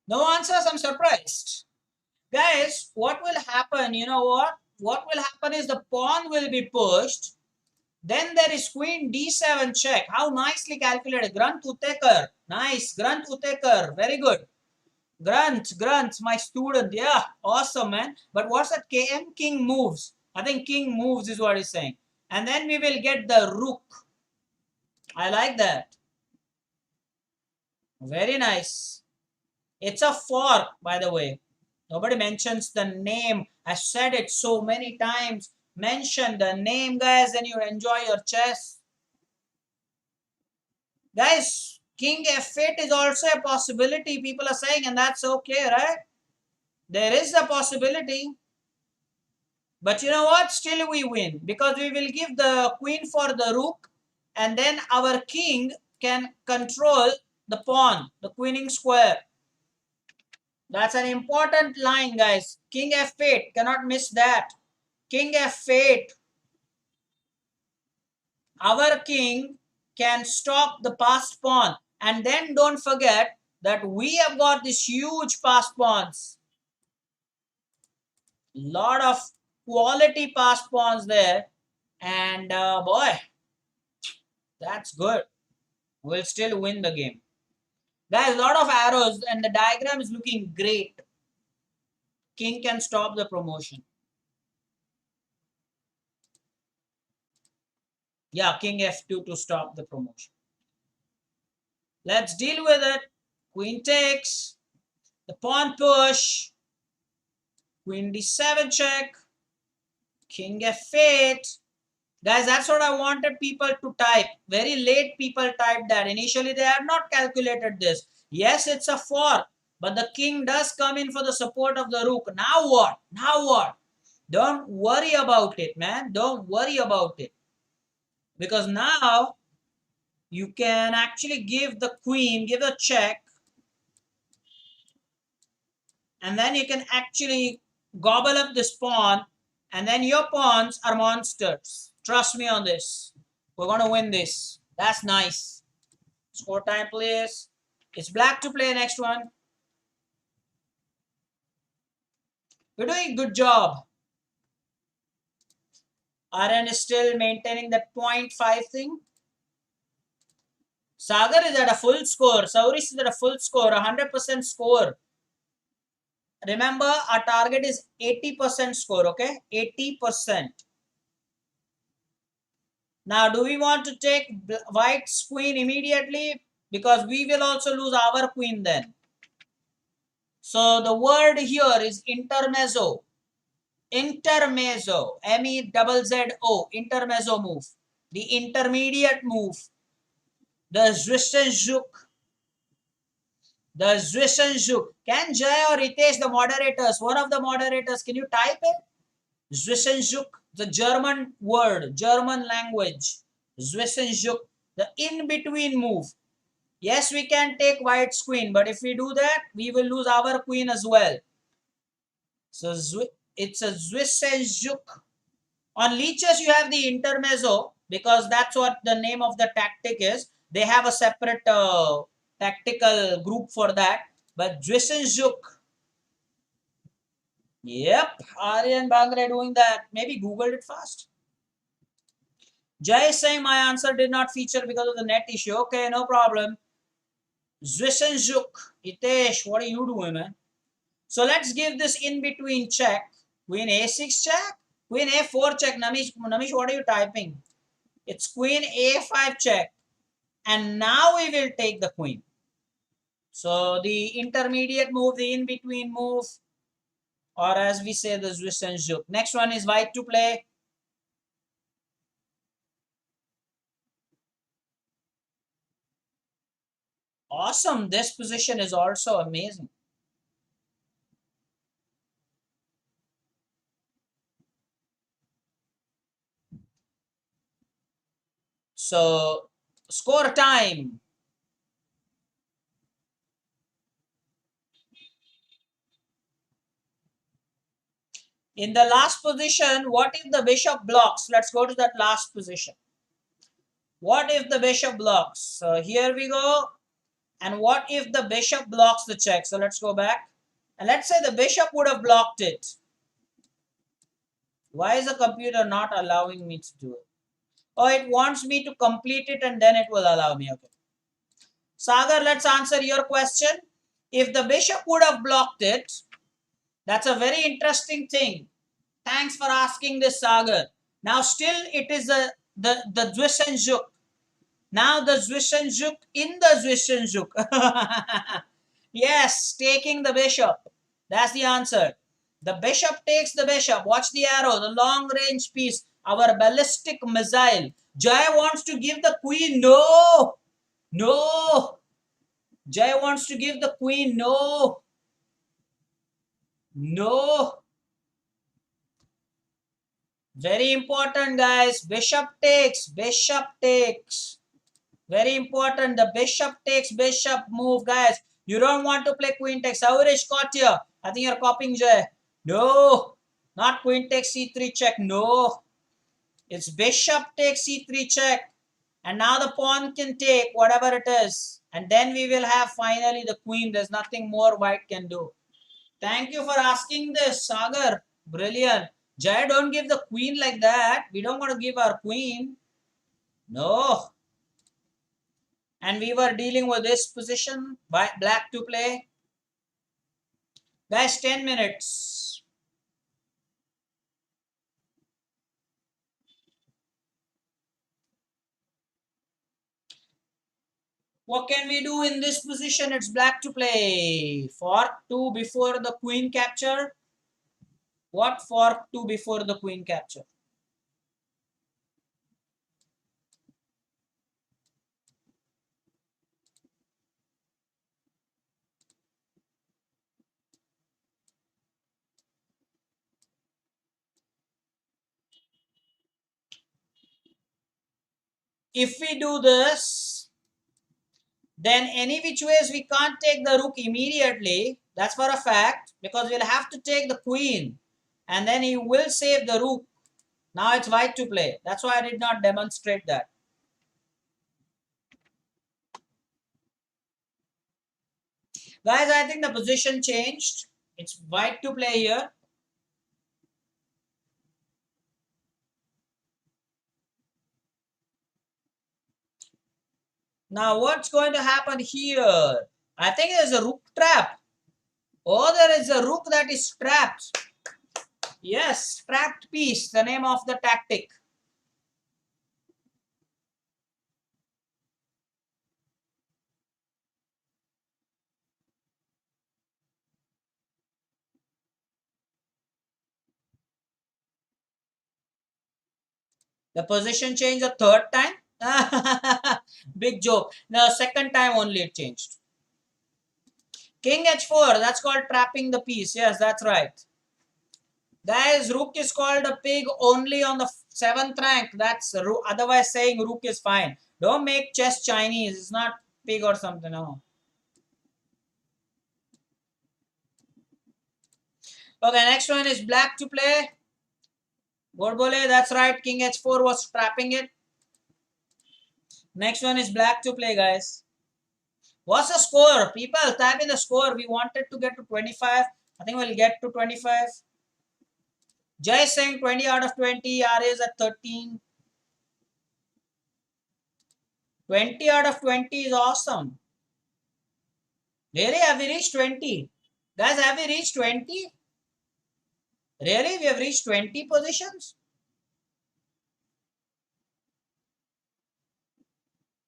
No answers, I'm surprised. Guys, what will happen? You know what? What will happen is the pawn will be pushed. Then there is queen d7 check. How nicely calculated. Grant Utekar. Nice. Grant Utekar. Very good. Grunt, my student. Yeah, awesome, man. But what's that? KM? King moves. I think king moves is what he's saying. And then we will get the rook. I like that. Very nice. It's a fork, by the way. Nobody mentions the name. I said it so many times. Mention the name, guys, and you enjoy your chess. Guys, king f8 is also a possibility, people are saying, and that's okay, right? There is a possibility. But you know what? Still we win because we will give the queen for the rook and then our king can control the pawn, the queening square. That's an important line, guys. King f8. Cannot miss that. King f8. Our king can stop the passed pawn. And then don't forget that we have got these huge passed pawns. Lot of quality pass pawns there. And boy, that's good. We'll still win the game. Guys, a lot of arrows and the diagram is looking great. King can stop the promotion. Yeah, king f2 to stop the promotion. Let's deal with it. Queen takes. The pawn push. Queen d7 check. King f8. Guys, that's what I wanted people to type. Very late people typed that. Initially, they have not calculated this. Yes, it's a fork, but the king does come in for the support of the rook. Now what? Now what? Don't worry about it, man. Don't worry about it. Because now you can actually give the queen, give a check, and then you can actually gobble up this pawn, and then your pawns are monsters. Trust me on this. We're going to win this. That's nice. Score time, please. It's black to play next one. You're doing a good job. Aryan is still maintaining that 0.5 thing. Sagar is at a full score. Saurish is at a full score, 100% score. Remember, our target is 80% score, okay? 80%. Now, do we want to take white's queen immediately? Because we will also lose our queen then. So, the word here is intermezzo. Intermezzo. M-E-Z-Z-O. Intermezzo move. The intermediate move. The Zwischenzuck. The Zwischenzuck. Can Jay or Ritesh, the moderators, one of the moderators, can you type it? Zwischenzuck, the German word, German language. Zwischenzuck, the in-between move. Yes, we can take white's queen, but if we do that, we will lose our queen as well. So it's a Zwischenzuck. On leeches, you have the intermezzo because that's what the name of the tactic is. They have a separate tactical group for that. But Zwischenzuck. Yep, Aryan Bangre doing that. Maybe Googled it fast. Jay is saying my answer did not feature because of the net issue. Okay, no problem. Zwischenzuck. Hitesh, what are you doing, man? So let's give this in-between check. Queen a6 check. Queen a4 check. Namish, what are you typing? It's queen a5 check. And now we will take the queen. So the intermediate move, the in-between move, or as we say, the Zwischenzuck. Next one is white to play. Awesome. This position is also amazing. So, score time. In the last position, what if the bishop blocks? Let's go to that last position. What if the bishop blocks? So, here we go. And what if the bishop blocks the check? So, let's go back. And let's say the bishop would have blocked it. Why is the computer not allowing me to do it? Oh, it wants me to complete it and then it will allow me. Okay. Sagar, let's answer your question. If the bishop would have blocked it, that's a very interesting thing. Thanks for asking this, Sagar. Now, still it is the Zwischenzuck. Now the Zwischenzuck in the Zwischenzuck. Yes, taking the bishop. That's the answer. The bishop takes the bishop. Watch the arrow, the long range piece, our ballistic missile. Jay wants to give the queen. No. No. Jay wants to give the queen. No. No. Very important, guys. Bishop takes. Bishop takes. Very important. The bishop takes. Bishop move, guys. You don't want to play queen takes. Saurish caught here. I think you're copying Jay. No. Not queen takes c3 check. No. It's bishop takes c3 check. And now the pawn can take whatever it is. And then we will have finally the queen. There's nothing more white can do. Thank you for asking this, Sagar. Brilliant. Jaya, don't give the queen like that. We don't want to give our queen. No. And we were dealing with this position. Black to play. Guys, 10 minutes. What can we do in this position? It's black to play. Fork 2 before the queen capture. What fork 2 before the queen capture? If we do this, then any which ways we can't take the rook immediately. That's for a fact, because we'll have to take the queen. And then he will save the rook. Now it's white to play. That's why I did not demonstrate that. Guys, I think the position changed. It's white to play here. Now what's going to happen here? I think there's a rook trap. Oh, there is a rook that is trapped. Yes, trapped piece, the name of the tactic. The position changed the third time. Big joke. The second time only it changed. King h4, that's called trapping the piece. Yes, that's right. Guys, rook is called a pig only on the 7th rank. That's otherwise saying rook is fine. Don't make chess Chinese. It's not pig or something. No. Okay, next one is black to play. Gorbole, that's right. King h4 was trapping it. Next one is black to play, guys. What's the score? People, type in the score. We wanted to get to 25. I think we'll get to 25. Jay is saying 20 out of 20. R is at 13. 20 out of 20 is awesome. Really? Have we reached 20? Guys, have we reached 20? Really? We have reached 20 positions?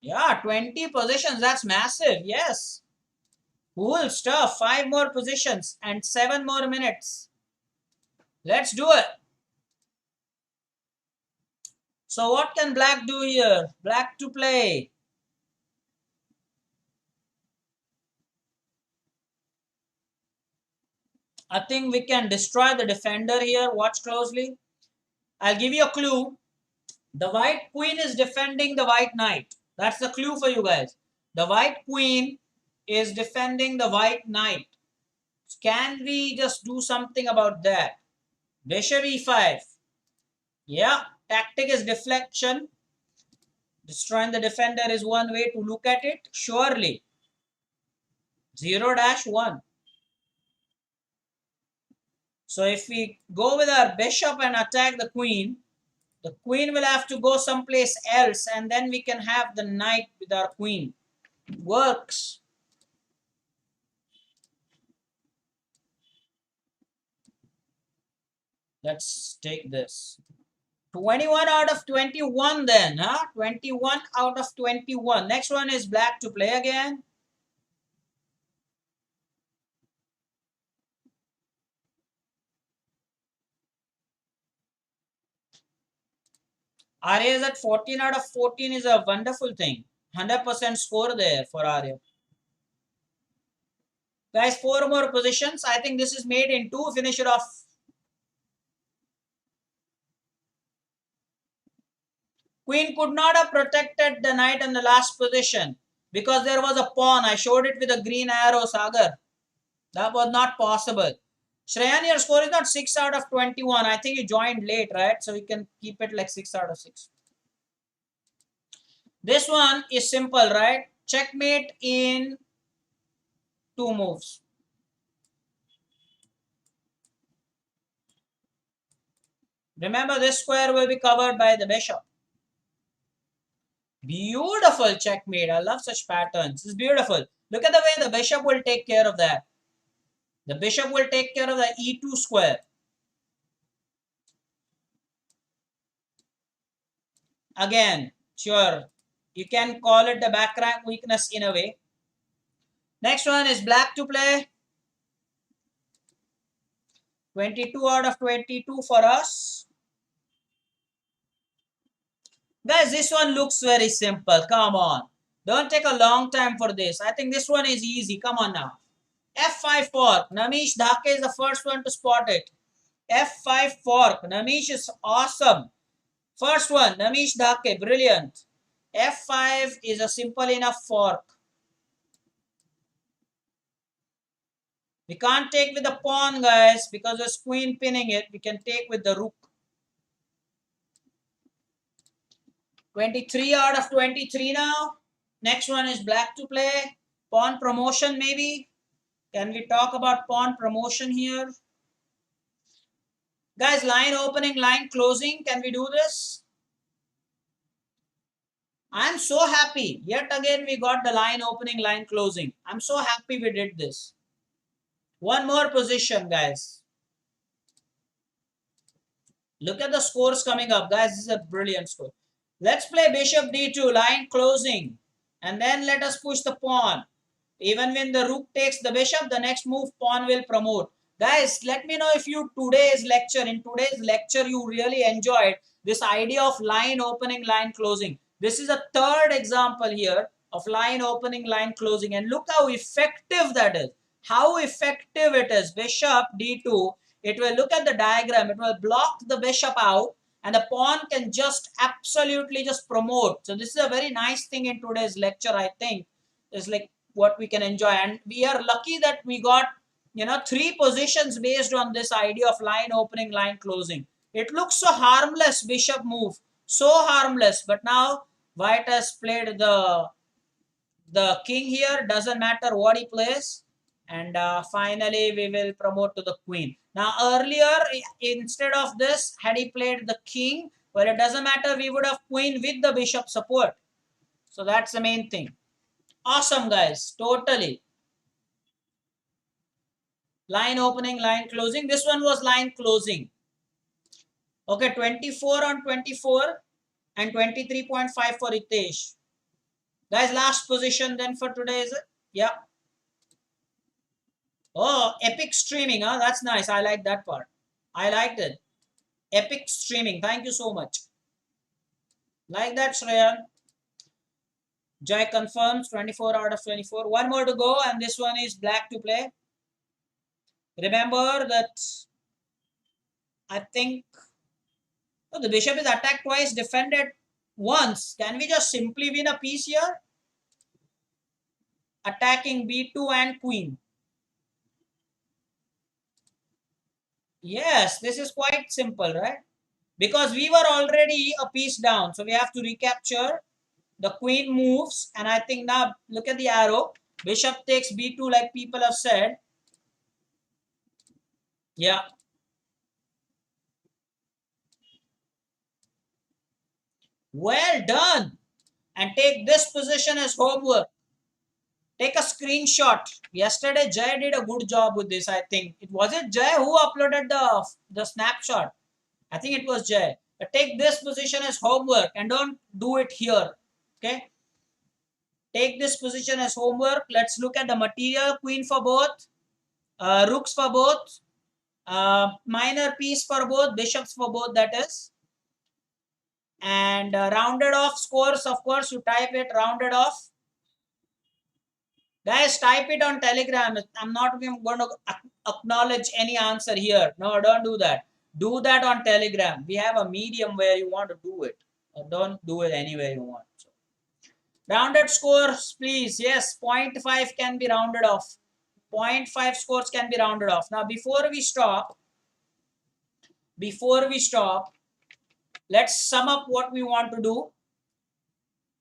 Yeah, 20 positions. That's massive. Yes. Cool stuff. 5 more positions and 7 more minutes. Let's do it. So what can black do here? Black to play. I think we can destroy the defender here. Watch closely. I'll give you a clue. The white queen is defending the white knight. That's the clue for you guys. The white queen is defending the white knight. Can we just do something about that? Bishop e5. Yeah, tactic is deflection. Destroying the defender is one way to look at it. Surely. 0-1. So if we go with our bishop and attack the queen will have to go someplace else, and then we can have the knight with our queen. Works. Let's take this. 21 out of 21 then, huh? 21 out of 21. Next one is black to play again. Arya is at 14 out of 14 is a wonderful thing. 100% score there for Arya. Guys, 4 more positions. I think this is made in 2. Finish it off. Queen could not have protected the knight in the last position because there was a pawn. I showed it with a green arrow, Sagar. That was not possible. Shreyan, your score is not 6 out of 21. I think you joined late, right? So you can keep it like 6 out of 6. This one is simple, right? Checkmate in 2 moves. Remember, this square will be covered by the bishop. Beautiful checkmate. I love such patterns. It's beautiful. Look at the way the bishop will take care of that. The bishop will take care of the e2 square. Again, sure, you can call it the back rank weakness in a way. Next one is black to play. 22 out of 22 for us. Guys, this one looks very simple. Come on. Don't take a long time for this. I think this one is easy. Come on now. F5 fork. Namish Dhake is the first one to spot it. F5 fork. Namish is awesome. First one, Namish Dhake. Brilliant. F5 is a simple enough fork. We can't take with the pawn, guys, because there's queen pinning it. We can take with the rook. 23 out of 23 now. Next one is black to play. Pawn promotion maybe. Can we talk about pawn promotion here? Guys, line opening, line closing. Can we do this? I'm so happy. Yet again, we got the line opening, line closing. I'm so happy we did this. One more position, guys. Look at the scores coming up, guys. This is a brilliant score. Let's play bishop d2, line closing. And then let us push the pawn. Even when the rook takes the bishop, the next move pawn will promote. Guys, let me know if in today's lecture you really enjoyed this idea of line opening, line closing. This is a third example here of line opening, line closing. And look how effective that is. How effective it is. Bishop d2. It will look at the diagram. It will block the bishop out. And the pawn can just absolutely just promote. So this is a very nice thing in today's lecture, I think. It's like what we can enjoy. And we are lucky that we got, 3 positions based on this idea of line opening, line closing. It looks so harmless, bishop move. So harmless. But now white has played the king here. Doesn't matter what he plays. And finally, we will promote to the queen. Now, earlier, instead of this, had he played the king, well, it doesn't matter. We would have queen with the bishop support. So that's the main thing. Awesome, guys. Totally. Line opening, line closing. This one was line closing. Okay, 24 on 24 and 23.5 for Ritesh. Guys, last position then for today is it? Yeah. Oh, epic streaming, huh? That's nice. I like that part. I liked it. Epic streaming. Thank you so much. Like that, Shreya. Jai confirms 24 out of 24. One more to go, and this one is black to play. Remember that I think the bishop is attacked twice, defended once. Can we just simply win a piece here? Attacking b2 and queen. Yes, this is quite simple, right? Because we were already a piece down. So we have to recapture. The queen moves. And I think now, look at the arrow. Bishop takes b2 like people have said. Yeah. Well done. And take this position as homework. Take a screenshot. Yesterday, Jay did a good job with this, I think. Was it Jay who uploaded the snapshot? I think it was Jay. But take this position as homework and don't do it here. Okay? Take this position as homework. Let's look at the material. Queen for both. Rooks for both. Minor piece for both. Bishops for both, that is. And rounded off scores, of course, you type it rounded off. Guys, type it on Telegram. I'm not going to acknowledge any answer here. No, don't do that. Do that on Telegram. We have a medium where you want to do it. Or don't do it anywhere you want. So, rounded scores, please. Yes, 0.5 can be rounded off. 0.5 scores can be rounded off. Now, before we stop, let's sum up what we want to do.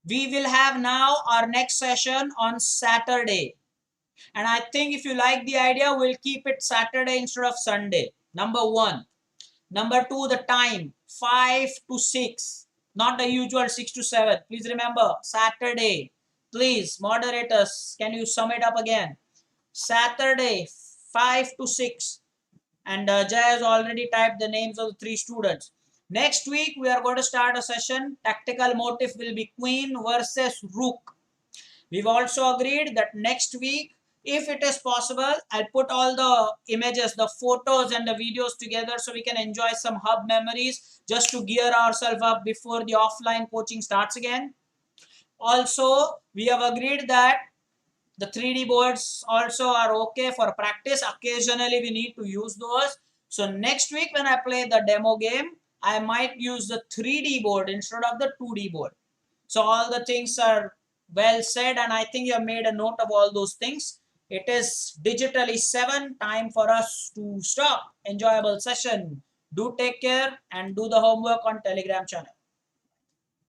We will have now our next session on Saturday. And I think if you like the idea, we'll keep it Saturday instead of Sunday. Number 1. Number 2, the time 5 to 6, not the usual 6 to 7. Please remember, Saturday. Please, moderators, can you sum it up again? Saturday 5 to 6. And Jay has already typed the names of the 3 students. Next week, we are going to start a session. Tactical motif will be queen versus rook. We've also agreed that next week, if it is possible, I'll put all the images, the photos and the videos together so we can enjoy some hub memories just to gear ourselves up before the offline coaching starts again. Also, we have agreed that the 3D boards also are okay for practice. Occasionally, we need to use those. So next week when I play the demo game, I might use the 3D board instead of the 2D board. So all the things are well said, and I think you have made a note of all those things. It is digitally 7, time for us to stop. Enjoyable session. Do take care and do the homework on Telegram channel.